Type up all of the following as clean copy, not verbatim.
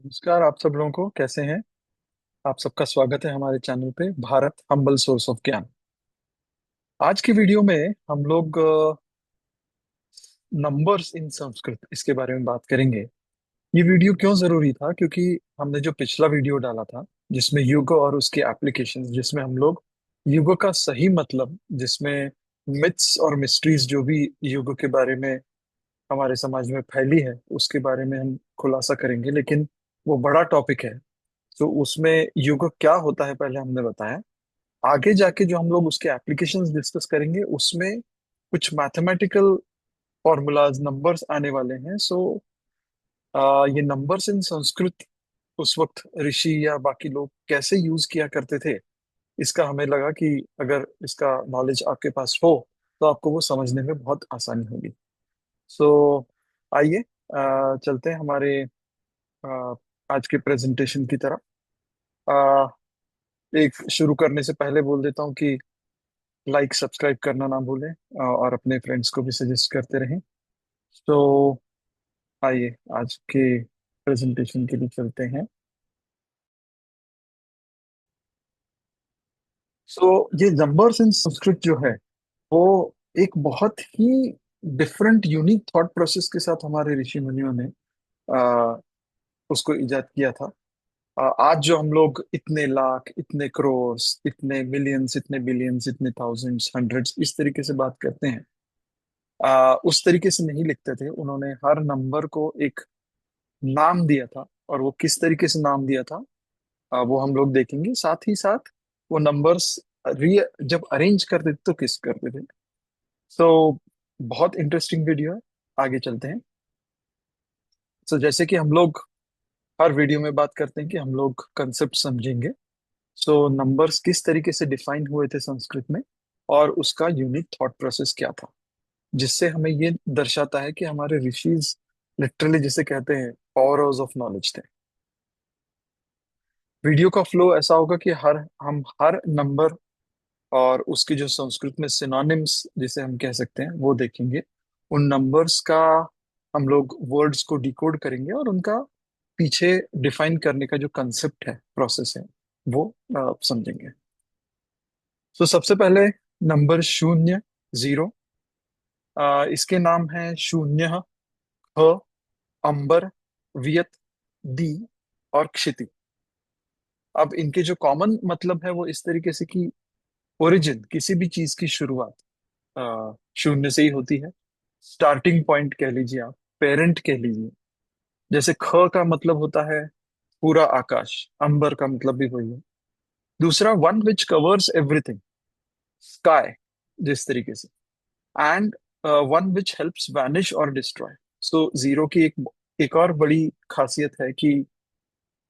नमस्कार। आप सब लोगों को कैसे हैं? आप सबका स्वागत है हमारे चैनल पे भारत हम्बल सोर्स ऑफ ज्ञान। आज की वीडियो में हम लोग नंबर्स इन संस्कृत इसके बारे में बात करेंगे। ये वीडियो क्यों जरूरी था? क्योंकि हमने जो पिछला वीडियो डाला था जिसमें युग और उसके एप्लीकेशंस, जिसमें हम लोग युग का सही मतलब, जिसमें मिथ्स और मिस्ट्रीज जो भी युग के बारे में हमारे समाज में फैली है उसके बारे में हम खुलासा करेंगे। लेकिन वो बड़ा टॉपिक है, तो उसमें युग क्या होता है पहले हमने बताया। आगे जाके जो हम लोग उसके एप्लीकेशंस डिस्कस करेंगे उसमें कुछ मैथमेटिकल फॉर्मूलाज नंबर्स आने वाले हैं। ये नंबर्स इन संस्कृत उस वक्त ऋषि या बाकी लोग कैसे यूज किया करते थे, इसका हमें लगा कि अगर इसका नॉलेज आपके पास हो तो आपको वो समझने में बहुत आसानी होगी। सो आइए चलते हैं हमारे अ, आज के प्रेजेंटेशन की तरफ। एक शुरू करने से पहले बोल देता हूँ कि लाइक सब्सक्राइब करना ना भूलें, और अपने फ्रेंड्स को भी सजेस्ट करते रहें। तो आइए आज के प्रेजेंटेशन के लिए चलते हैं। ये नंबर्स इन संस्कृत जो है वो एक बहुत ही डिफरेंट यूनिक थॉट प्रोसेस के साथ हमारे ऋषि मुनियों ने आ, उसको इजाद किया था। आज जो हम लोग इतने लाख, इतने करोड़, इतने मिलियंस, इतने बिलियंस, इतने थाउजेंड्स, हंड्रेड्स इस तरीके से बात करते हैं, उस तरीके से नहीं लिखते थे। उन्होंने हर नंबर को एक नाम दिया था, और वो किस तरीके से नाम दिया था वो हम लोग देखेंगे। साथ ही साथ वो नंबर्स जब अरेंज करते थे तो किस करते थे। तो बहुत इंटरेस्टिंग वीडियो है। आगे चलते हैं। जैसे कि हम लोग हर वीडियो में बात करते हैं कि हम लोग कंसेप्ट समझेंगे। नंबर्स किस तरीके से डिफाइन हुए थे संस्कृत में, और उसका यूनिक थॉट प्रोसेस क्या था, जिससे हमें ये दर्शाता है कि हमारे ऋषिज लिटरली जिसे कहते हैं पावर ऑफ नॉलेज थे। वीडियो का फ्लो ऐसा होगा कि हम हर नंबर और उसके जो संस्कृत में सिनोनिम्स जिसे हम कह सकते हैं वो देखेंगे। उन नंबर्स का हम लोग वर्ड्स को डिकोड करेंगे, और उनका पीछे डिफाइन करने का जो कंसेप्ट है, प्रोसेस है, वो समझेंगे। सबसे पहले नंबर शून्य, जीरो। इसके नाम है शून्य, ह, अंबर, वियत, दी और क्षिति। अब इनके जो कॉमन मतलब है वो इस तरीके से कि ओरिजिन, किसी भी चीज की शुरुआत शून्य से ही होती है। स्टार्टिंग पॉइंट कह लीजिए आप, पेरेंट कह लीजिए। जैसे ख का मतलब होता है पूरा आकाश, अंबर का मतलब भी वही है। दूसरा, one which covers everything, sky जिस तरीके से। And one which helps vanish और डिस्ट्रॉय। जीरो की एक और बड़ी खासियत है कि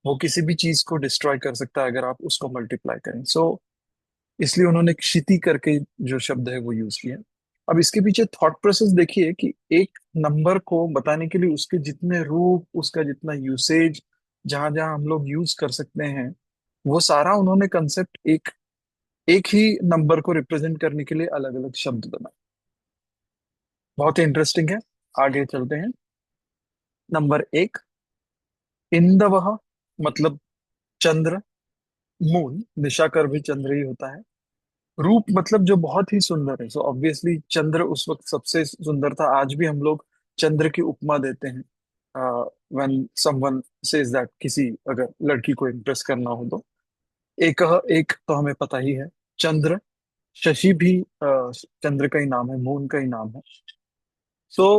वो किसी भी चीज को डिस्ट्रॉय कर सकता है अगर आप उसको मल्टीप्लाई करें। इसलिए उन्होंने क्षिति करके जो शब्द है वो यूज किया। अब इसके पीछे थॉट प्रोसेस देखिए कि एक नंबर को बताने के लिए उसके जितने रूप, उसका जितना यूसेज, जहां जहां हम लोग यूज कर सकते हैं, वो सारा उन्होंने कंसेप्ट एक एक ही नंबर को रिप्रेजेंट करने के लिए अलग अलग शब्द बनाए। बहुत ही इंटरेस्टिंग है। आगे चलते हैं। नंबर एक, इंदवह मतलब चंद्र, मून, निशाकर भी चंद्र ही होता है। रूप मतलब जो बहुत ही सुंदर है। ऑब्वियसली चंद्र उस वक्त सबसे सुंदर था। आज भी हम लोग चंद्र की उपमा देते हैं व्हेन समवन सेज दैट, किसी अगर लड़की को इम्प्रेस करना हो तो। एक एक तो हमें पता ही है, चंद्र। शशि भी चंद्र का ही नाम है, मून का ही नाम है।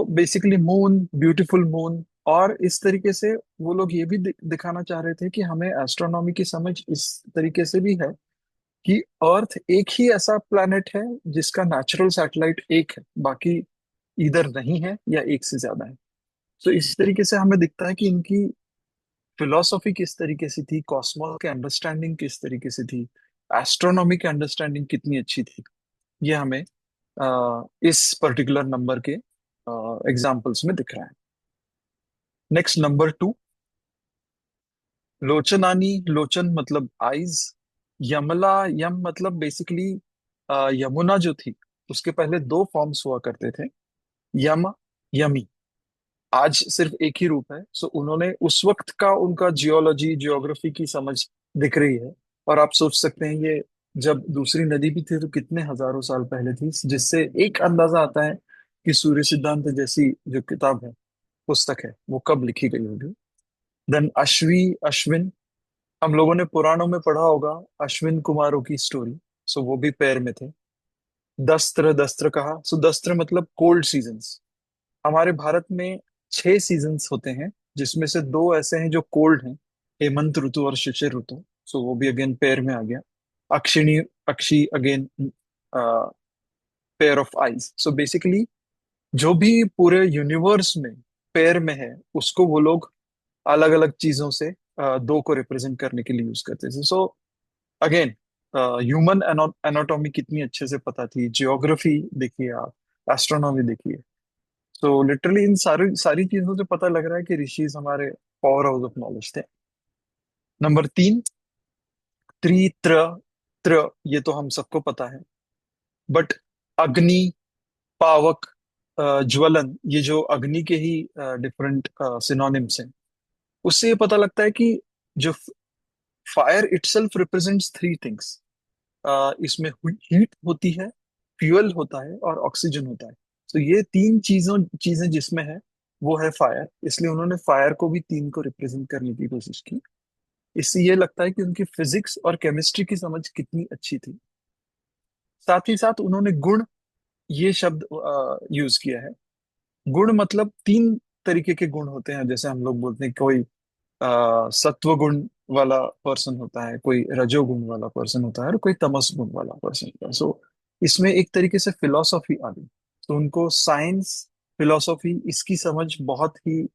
Basically moon, beautiful moon. और इस तरीके से वो लोग ये भी दिखाना चाह रहे थे कि हमें एस्ट्रोनॉमी की समझ इस तरीके से भी है कि अर्थ एक ही ऐसा प्लैनेट है जिसका नेचुरल सैटेलाइट एक है, बाकी इधर नहीं है या एक से ज्यादा है। इस तरीके से हमें दिखता है कि इनकी फिलॉसफी किस तरीके से थी, कॉस्मोस के अंडरस्टैंडिंग किस तरीके से थी, एस्ट्रोनॉमी की अंडरस्टैंडिंग कितनी अच्छी थी। ये हमें इस पर्टिकुलर नंबर के एग्जाम्पल्स में दिख रहा है। नेक्स्ट, नंबर टू, लोचनानी। लोचन मतलब आईज। यमला, यम मतलब बेसिकली यमुना जो थी उसके पहले दो फॉर्म्स हुआ करते थे, यम, यमी। आज सिर्फ एक ही रूप है। सो उन्होंने उस वक्त का उनका जियोलॉजी जियोग्राफी की समझ दिख रही है। और आप सोच सकते हैं ये जब दूसरी नदी भी थी तो कितने हजारों साल पहले थी, जिससे एक अंदाजा आता है कि सूर्य सिद्धांत जैसी जो किताब है, पुस्तक है, वो कब लिखी गई होगी। देन अश्विन, हम लोगों ने पुराणों में पढ़ा होगा अश्विन कुमारों की स्टोरी। सो वो भी पैर में थे। दस्त्र कहा, सो दस्त्र मतलब कोल्ड सीजन्स। हमारे भारत में 6 सीजन्स होते हैं, जिसमें से दो ऐसे हैं जो कोल्ड हैं, हेमंत ऋतु और शिशिर ऋतु। सो वो भी अगेन पेयर में आ गया। अक्षिणी, अक्षी again pair of eyes. So basically जो भी पूरे यूनिवर्स में पेयर में है, उसको वो लोग अलग अलग चीजों से दो को रिप्रेजेंट करने के लिए यूज करते थे। सो अगेन ह्यूमन एनाटॉमी कितनी अच्छे से पता थी, जियोग्राफी देखिए आप, एस्ट्रोनॉमी देखिए। तो लिटरली इन सारी सारी चीजों से पता लग रहा है कि ऋषिज हमारे पावर हाउस ऑफ नॉलेज थे। नंबर 3, त्रि त्र त्र, ये तो हम सबको पता है। बट अग्नि, पावक, ज्वलन, ये जो अग्नि के ही डिफरेंट सिनोनिम्स हैं, उससे ये पता लगता है कि जो फायर इटसेल्फ रिप्रेजेंट्स 3 थिंग्स। इसमें हीट होती है, फ्यूल होता है और ऑक्सीजन होता है। तो ये तीन चीजें जिसमें है वो है फायर। इसलिए उन्होंने फायर को भी तीन को रिप्रेजेंट करने की कोशिश की। इससे ये लगता है कि उनकी फिजिक्स और केमिस्ट्री की समझ कितनी अच्छी थी। साथ ही साथ उन्होंने गुण, ये शब्द यूज किया है। गुण मतलब 3 तरीके के गुण होते हैं। जैसे हम लोग बोलते हैं कोई सत्व गुण वाला पर्सन होता है, कोई रजोगुण वाला पर्सन होता है, और कोई तमस गुण वाला पर्सन होता है। सो इसमें एक तरीके से फिलॉसफी आ गई। तो उनको साइंस, फिलॉसफी, इसकी समझ बहुत ही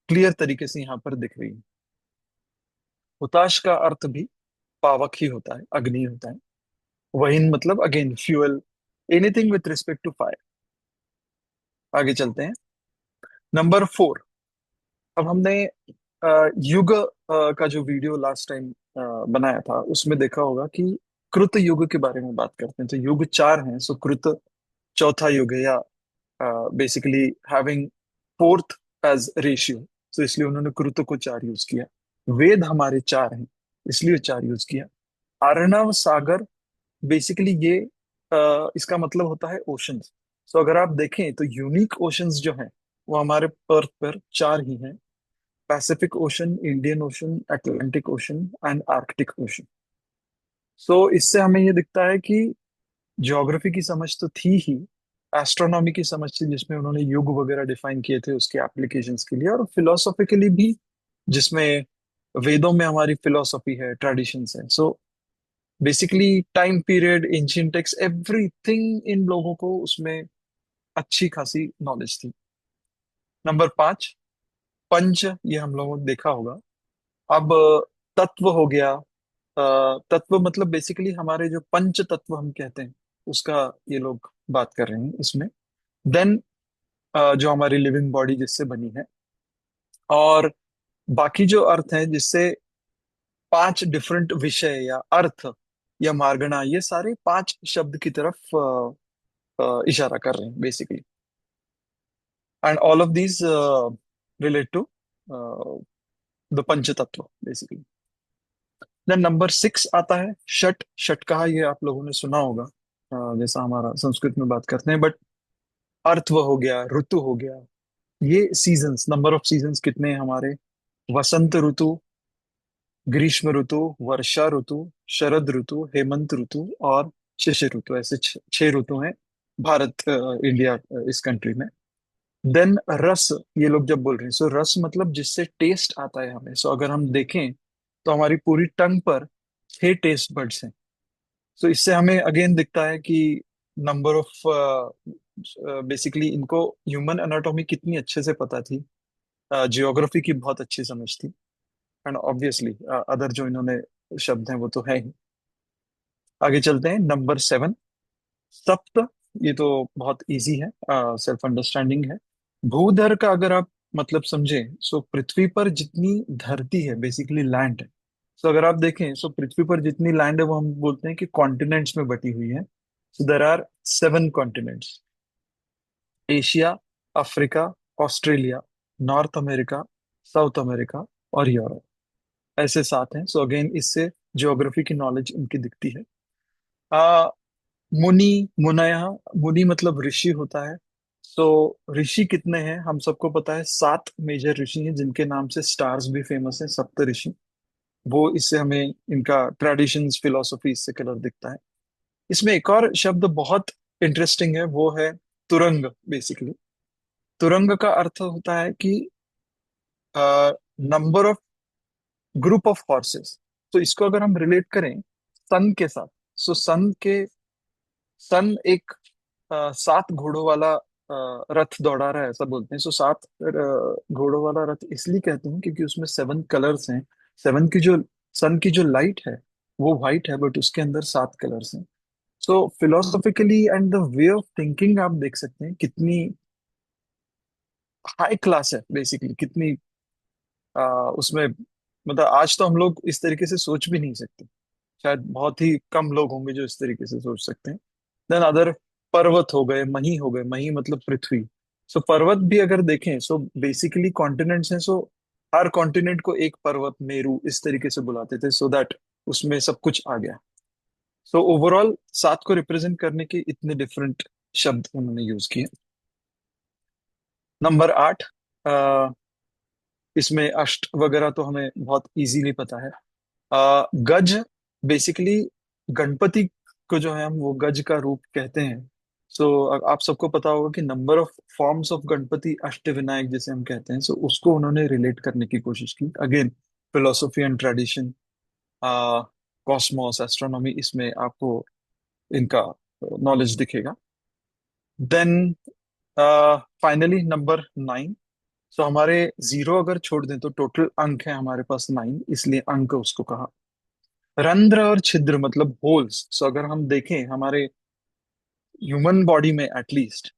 क्लियर तरीके से यहाँ पर दिख रही है। हुताश का अर्थ भी पावक ही होता है, अग्नि होता है। वहीन मतलब again fuel, anything with respect to fire. आगे चलते हैं। नंबर 4, अब हमने युग का जो वीडियो लास्ट टाइम बनाया था उसमें देखा होगा कि कृत युग के बारे में बात करते हैं। तो युग 4 हैं। सो कृत चौथा युग है, या basically having fourth age ratio. तो इसलिए उन्होंने कृत को 4 यूज किया। वेद हमारे 4 हैं, इसलिए 4 यूज किया। अर्णव सागर, बेसिकली ये इसका मतलब होता है ओशंस। सो अगर आप देखें तो यूनिक ओशंस जो हैं वो हमारे अर्थ पर 4 ही हैं। Pacific ocean, Indian ocean, Atlantic ocean and Arctic ocean. So इससे हमें ये दिखता है कि ज्योग्राफी की समझ तो थी ही, एस्ट्रोनॉमी की समझ थी जिसमें उन्होंने युग वगैरह डिफाइन किए थे उसके एप्लीकेशंस के लिए, और फिलोसॉफिकली भी, जिसमें वेदों में हमारी फिलोसॉफी है, ट्रेडिशंस है। So basically time period, ancient text, everything in लोगों को उसमें अच्छी खासी नॉलेज थी। नंबर 5, पंच, ये हम लोगों ने देखा होगा। अब तत्व हो गया। तत्व मतलब बेसिकली हमारे जो पंच तत्व हम कहते हैं उसका ये लोग बात कर रहे हैं इसमें। देन जो हमारी लिविंग बॉडी जिससे बनी है, और बाकी जो अर्थ है जिससे 5 डिफरेंट विषय या अर्थ या मार्गणा, ये सारे 5 शब्द की तरफ इशारा कर रहे हैं basically. And all of these relate to the पंच तत्व बेसिकली। देन नंबर 6 आता है षट। षट कहा, ये आप लोगों ने सुना होगा, जैसा हमारा संस्कृत में बात करते हैं। बट अर्थ हो गया, ऋतु हो गया, ये सीजन्स, नंबर ऑफ सीजन्स कितने हैं हमारे। वसंत ऋतु, ग्रीष्म ऋतु, वर्षा ऋतु, शरद ऋतु, हेमंत ऋतु और शिशिर ऋतु। ऐसे 6 ऋतु हैं भारत, इंडिया, इस कंट्री में। देन रस, ये लोग जब बोल रहे हैं, सो रस मतलब जिससे टेस्ट आता है हमें। सो अगर हम देखें तो हमारी पूरी टंग पर 6 टेस्ट बड्स हैं। सो इससे हमें अगेन दिखता है कि नंबर ऑफ, बेसिकली इनको ह्यूमन एनाटॉमी कितनी अच्छे से पता थी, जियोग्राफी की बहुत अच्छी समझ थी। एंड ऑब्वियसली अदर जो इन्होंने शब्द हैं वो तो है ही। आगे चलते हैं। नंबर 7, सप्त, ये तो बहुत इजी है, सेल्फ अंडरस्टैंडिंग है। भूधर का अगर आप मतलब समझें, सो पृथ्वी पर जितनी धरती है बेसिकली लैंड है। सो अगर आप देखें, सो पृथ्वी पर जितनी लैंड है वो हम बोलते हैं कि कॉन्टिनेंट्स में बटी हुई है। So there are 7 continents. Asia, Africa, Australia, North America, South America और यूरोप। ऐसे सात हैं। सो अगेन इससे ज्योग्राफी की नॉलेज उनकी दिखती है। आ, मुनि, मुनय, मुनि मतलब ऋषि होता है। सो ऋषि कितने हैं हम सबको पता है, सात मेजर ऋषि हैं जिनके नाम से स्टार्स भी फेमस हैं, सप्त ऋषि। वो इससे हमें इनका ट्रेडिशंस, फिलोसफी इससे कलर दिखता है। इसमें एक और शब्द बहुत इंटरेस्टिंग है, वो है तुरंग। बेसिकली तुरंग का अर्थ होता है कि number of, group of horses. तो इसको अगर हम रिलेट करें सन के साथ, सो सन एक सात घोड़ों वाला रथ दौड़ा रहा है ऐसा बोलते हैं। सो सात घोड़ों वाला रथ इसलिए कहते हैं क्योंकि उसमें सेवन कलर्स हैं। सेवन की जो, सन की जो लाइट है वो व्हाइट है, बट उसके अंदर सात कलर्स हैं। So philosophically and the way of thinking आप देख सकते हैं कितनी हाई क्लास है, बेसिकली कितनी उसमें, मतलब आज तो हम लोग इस तरीके से सोच भी नहीं सकते। शायद बहुत ही कम लोग होंगे जो इस तरीके से सोच सकते हैं। देन अदर, पर्वत हो गए, मही हो गए, मही मतलब पृथ्वी। सो पर्वत भी अगर देखें, सो बेसिकली कॉन्टिनेंट्स हैं। सो हर कॉन्टिनेंट को एक पर्वत, मेरू इस तरीके से बुलाते थे, सो दैट उसमें सब कुछ आ गया। सो ओवरऑल सात को रिप्रेजेंट करने के इतने डिफरेंट शब्द उन्होंने यूज किए। नंबर आठ, इसमें अष्ट वगैरह तो हमें बहुत इजीली पता है। गज, बेसिकली गणपति को जो है हम वो गज का रूप कहते हैं। सो आप सबको पता होगा कि number of forms of Ganpati, Ashtavinayak जिसे हम कहते हैं, सो उसको उन्होंने रिलेट करने की कोशिश की। Again philosophy and tradition, cosmos, astronomy, इसमें आपको इनका नॉलेज दिखेगा। Then finally number nine. So हमारे जीरो अगर छोड़ दें तो टोटल अंक है हमारे पास नाइन, इसलिए अंक उसको कहा। रंध्र और छिद्र मतलब होल्स। सो अगर हम देखें हमारे ह्यूमन बॉडी में एटलीस्ट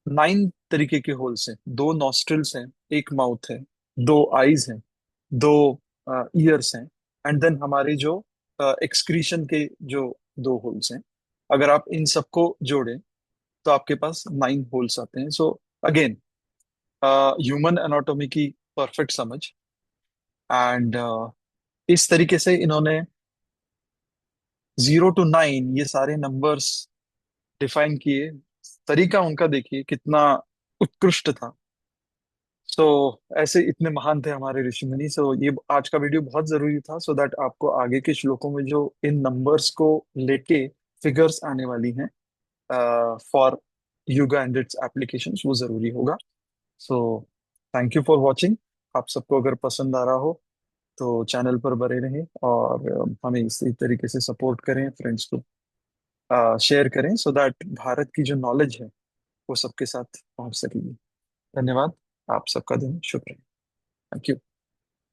नाइन तरीके के होल्स हैं। दो नॉस्ट्रिल्स हैं, एक माउथ है, दो आईज हैं, दो ईयर्स हैं, एंड देन हमारे जो एक्सक्रीशन के जो दो होल्स हैं। अगर आप इन सबको जोड़ें तो आपके पास नाइन होल्स आते हैं। सो अगेन ह्यूमन एनाटॉमी की परफेक्ट समझ, एंड इस तरीके से इन्होंने जीरो टू नाइन ये सारे नंबर्स डिफाइन किए। तरीका उनका देखिए कितना उत्कृष्ट था। सो ऐसे इतने महान थे हमारे ऋषि मुनि। सो ये आज का वीडियो बहुत जरूरी था, सो दैट आपको आगे के श्लोकों में जो इन नंबर्स को लेके फिगर्स आने वाली हैं for yuga and it's applications, वो जरूरी होगा। So thank you for watching. आप सबको अगर पसंद आ रहा हो तो चैनल पर बने रहें, और हमें इसी तरीके से सपोर्ट करें, फ्रेंड्स को शेयर करें, सो दैट भारत की जो नॉलेज है वो सबके साथ पहुंच सकेगी। धन्यवाद। आप सबका दिन शुभ रहे। Thank you.